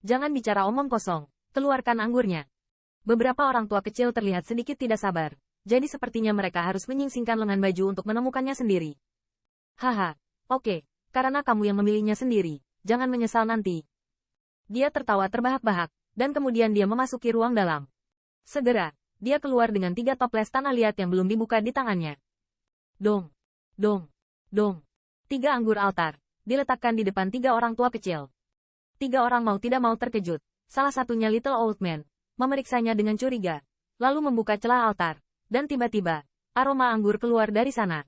Jangan bicara omong kosong, keluarkan anggurnya. Beberapa orang tua kecil terlihat sedikit tidak sabar, jadi sepertinya mereka harus menyingsingkan lengan baju untuk menemukannya sendiri. Haha, oke, karena kamu yang memilihnya sendiri, jangan menyesal nanti. Dia tertawa terbahak-bahak, dan kemudian dia memasuki ruang dalam. Segera, dia keluar dengan 3 toples tanah liat yang belum dibuka di tangannya. Dong, dong, dong. 3 anggur altar, diletakkan di depan 3 orang tua kecil. 3 orang mau tidak mau terkejut, salah satunya Little Old Man, memeriksanya dengan curiga, lalu membuka celah altar, dan tiba-tiba, aroma anggur keluar dari sana.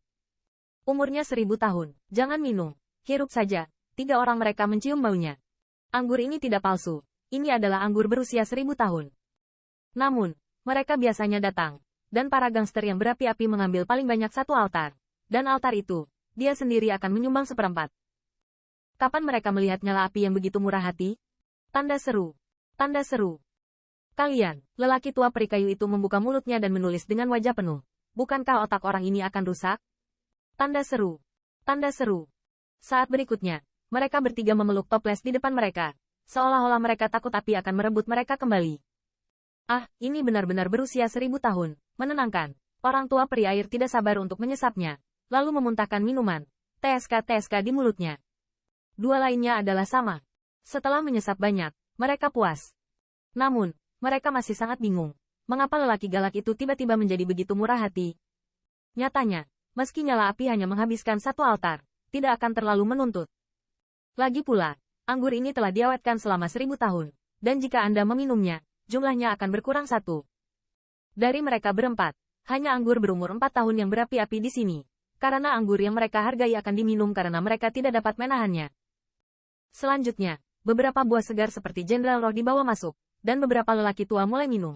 Umurnya 1000 tahun, jangan minum, hirup saja. 3 orang mereka mencium baunya. Anggur ini tidak palsu, ini adalah anggur berusia 1000 tahun. Namun, mereka biasanya datang, dan para gangster yang berapi-api mengambil paling banyak 1 altar, dan altar itu, dia sendiri akan menyumbang 1/4. Kapan mereka melihat nyala api yang begitu murah hati? Tanda seru. Tanda seru. Kalian, lelaki tua peri kayu itu membuka mulutnya dan menulis dengan wajah penuh. Bukankah otak orang ini akan rusak? Tanda seru. Tanda seru. Saat berikutnya, mereka bertiga memeluk toples di depan mereka, seolah-olah mereka takut api akan merebut mereka kembali. Ah, ini benar-benar berusia 1000 tahun, menenangkan. Orang tua peri air tidak sabar untuk menyesapnya, lalu memuntahkan minuman, TSK-TSK di mulutnya. 2 lainnya adalah sama. Setelah menyesap banyak, mereka puas. Namun, mereka masih sangat bingung, mengapa lelaki galak itu tiba-tiba menjadi begitu murah hati. Nyatanya, meski nyala api hanya menghabiskan 1 altar, tidak akan terlalu menuntut. Lagi pula, anggur ini telah diawetkan selama 1000 tahun, dan jika Anda meminumnya, jumlahnya akan berkurang 1. Dari mereka berempat, hanya anggur berumur 4 tahun yang berapi-api di sini, karena anggur yang mereka hargai akan diminum karena mereka tidak dapat menahannya. Selanjutnya, beberapa buah segar seperti Jenderal Roh dibawa masuk, dan beberapa lelaki tua mulai minum.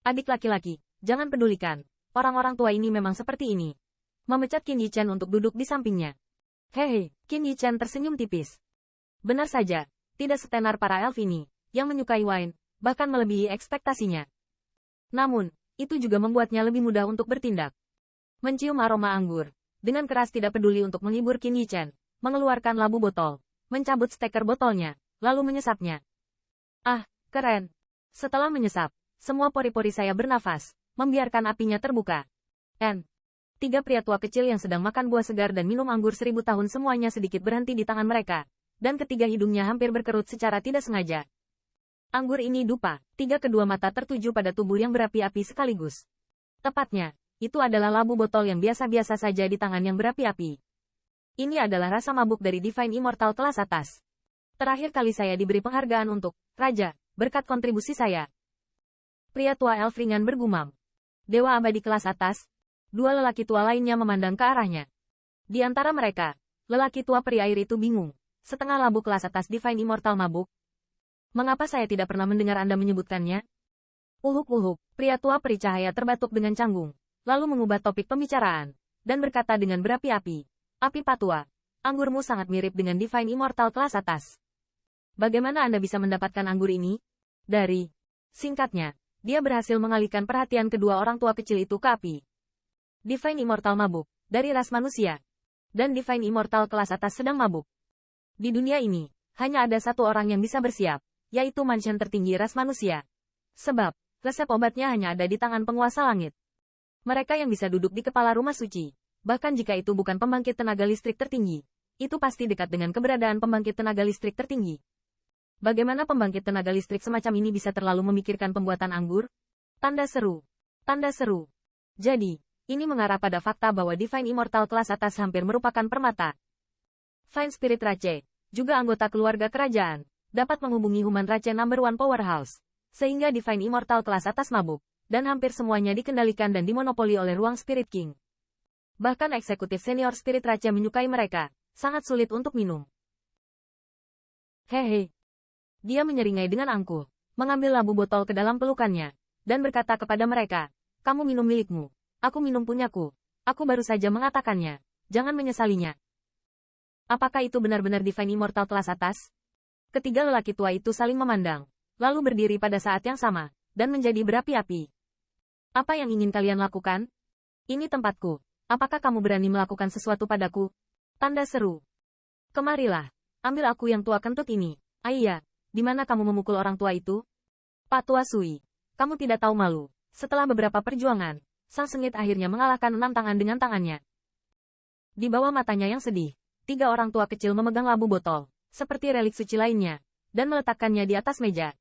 Adik laki-laki, jangan pedulikan, orang-orang tua ini memang seperti ini. Memecat Qin Yichen untuk duduk di sampingnya. Hehe, Qin Yichen tersenyum tipis. Benar saja, tidak setenar para elf ini, yang menyukai wine, bahkan melebihi ekspektasinya. Namun, itu juga membuatnya lebih mudah untuk bertindak. Mencium aroma anggur, dengan keras tidak peduli untuk menghibur Qin Yichen, mengeluarkan labu botol, mencabut steker botolnya, lalu menyesapnya. Ah, keren. Setelah menyesap, semua pori-pori saya bernafas, membiarkan apinya terbuka. 3 pria tua kecil yang sedang makan buah segar dan minum anggur 1000 tahun semuanya sedikit berhenti di tangan mereka, dan ketiga hidungnya hampir berkerut secara tidak sengaja. Anggur ini dupa, 3 kedua mata tertuju pada tubuh yang berapi-api sekaligus. Tepatnya, itu adalah labu botol yang biasa-biasa saja di tangan yang berapi-api. Ini adalah rasa mabuk dari Divine Immortal kelas atas. Terakhir kali saya diberi penghargaan untuk Raja, berkat kontribusi saya. Pria tua elf ringan bergumam. Dewa abadi kelas atas. 2 lelaki tua lainnya memandang ke arahnya. Di antara mereka, lelaki tua peri air itu bingung. Setengah labu kelas atas Divine Immortal mabuk. Mengapa saya tidak pernah mendengar Anda menyebutkannya? Uhuk-uhuk, pria tua peri cahaya terbatuk dengan canggung, lalu mengubah topik pembicaraan, dan berkata dengan berapi-api. Api Patua, anggurmu sangat mirip dengan Divine Immortal kelas atas. Bagaimana Anda bisa mendapatkan anggur ini? Dari. Singkatnya, dia berhasil mengalihkan perhatian kedua orang tua kecil itu ke api. Divine Immortal mabuk, dari ras manusia. Dan Divine Immortal kelas atas sedang mabuk. Di dunia ini, hanya ada 1 orang yang bisa bersiap, yaitu mansion tertinggi ras manusia. Sebab, resep obatnya hanya ada di tangan penguasa langit. Mereka yang bisa duduk di kepala rumah suci. Bahkan jika itu bukan pembangkit tenaga listrik tertinggi, itu pasti dekat dengan keberadaan pembangkit tenaga listrik tertinggi. Bagaimana pembangkit tenaga listrik semacam ini bisa terlalu memikirkan pembuatan anggur? Tanda seru. Tanda seru. Jadi, ini mengarah pada fakta bahwa Divine Immortal kelas atas hampir merupakan permata. Fine Spirit Rache, juga anggota keluarga kerajaan, dapat menghubungi Human Rache No. 1 Powerhouse, sehingga Divine Immortal kelas atas mabuk, dan hampir semuanya dikendalikan dan dimonopoli oleh ruang Spirit King. Bahkan eksekutif senior Spirit Rache menyukai mereka, sangat sulit untuk minum. Hehe. Dia menyeringai dengan angkuh, mengambil labu botol ke dalam pelukannya, dan berkata kepada mereka, kamu minum milikmu, aku minum punyaku, aku baru saja mengatakannya, jangan menyesalinya. Apakah itu benar-benar Divine Immortal kelas atas? Ketiga lelaki tua itu saling memandang, lalu berdiri pada saat yang sama, dan menjadi berapi-api. Apa yang ingin kalian lakukan? Ini tempatku. Apakah kamu berani melakukan sesuatu padaku? Tanda seru. Kemarilah, ambil aku yang tua kentut ini. Aiya, di mana kamu memukul orang tua itu? Pak Tua Sui, kamu tidak tahu malu. Setelah beberapa perjuangan, sang sengit akhirnya mengalahkan 6 tangan dengan tangannya. Di bawah matanya yang sedih, 3 orang tua kecil memegang labu botol, seperti relik suci lainnya, dan meletakkannya di atas meja.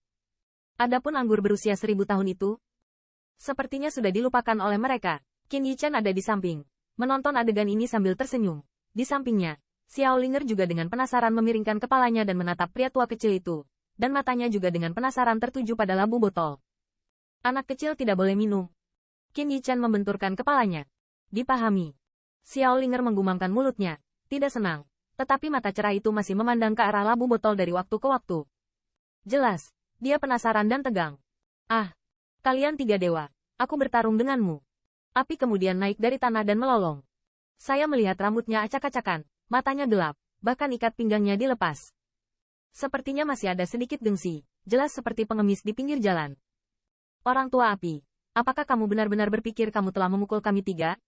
Adapun anggur berusia 1000 tahun itu, sepertinya sudah dilupakan oleh mereka. Qin Yichan ada di samping, menonton adegan ini sambil tersenyum. Di sampingnya, Xiao Linger juga dengan penasaran memiringkan kepalanya dan menatap pria tua kecil itu, dan matanya juga dengan penasaran tertuju pada labu botol. Anak kecil tidak boleh minum. Qin Yichan membenturkan kepalanya. Dipahami. Xiao Linger menggumamkan mulutnya, tidak senang, tetapi mata cerah itu masih memandang ke arah labu botol dari waktu ke waktu. Jelas, dia penasaran dan tegang. Ah, kalian 3 dewa, aku bertarung denganmu. Api kemudian naik dari tanah dan melolong. Saya melihat rambutnya acak-acakan, matanya gelap, bahkan ikat pinggangnya dilepas. Sepertinya masih ada sedikit gengsi, jelas seperti pengemis di pinggir jalan. Orang tua api, apakah kamu benar-benar berpikir kamu telah memukul kami 3?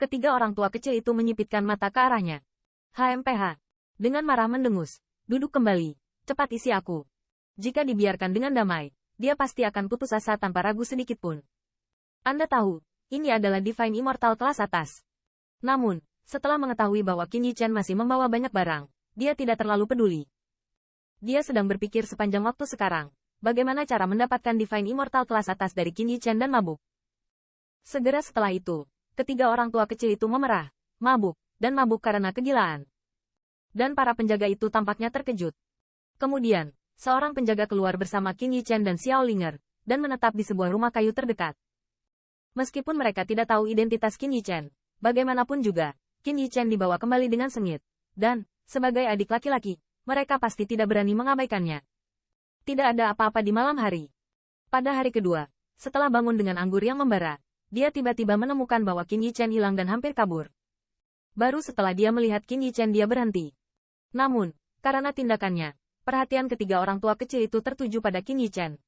Ketiga orang tua kecil itu menyipitkan mata ke arahnya. HMPH. Dengan marah mendengus. Duduk kembali. Cepat isi aku. Jika dibiarkan dengan damai, dia pasti akan putus asa tanpa ragu sedikit pun. Anda tahu, ini adalah Divine Immortal kelas atas. Namun, setelah mengetahui bahwa Qin Yichan masih membawa banyak barang, dia tidak terlalu peduli. Dia sedang berpikir sepanjang waktu sekarang, bagaimana cara mendapatkan Divine Immortal kelas atas dari Qin Yichan dan mabuk. Segera setelah itu, ketiga orang tua kecil itu memerah, mabuk, dan mabuk karena kegilaan. Dan para penjaga itu tampaknya terkejut. Kemudian, seorang penjaga keluar bersama Qin Yichan dan Xiao Linger, dan menetap di sebuah rumah kayu terdekat. Meskipun mereka tidak tahu identitas Qin Yichan, bagaimanapun juga, Qin Yichan dibawa kembali dengan sengit. Dan, sebagai adik laki-laki, mereka pasti tidak berani mengabaikannya. Tidak ada apa-apa di malam hari. Pada hari kedua, setelah bangun dengan anggur yang membara, dia tiba-tiba menemukan bahwa Qin Yichan hilang dan hampir kabur. Baru setelah dia melihat Qin Yichan dia berhenti. Namun, karena tindakannya, perhatian ketiga orang tua kecil itu tertuju pada Qin Yichan.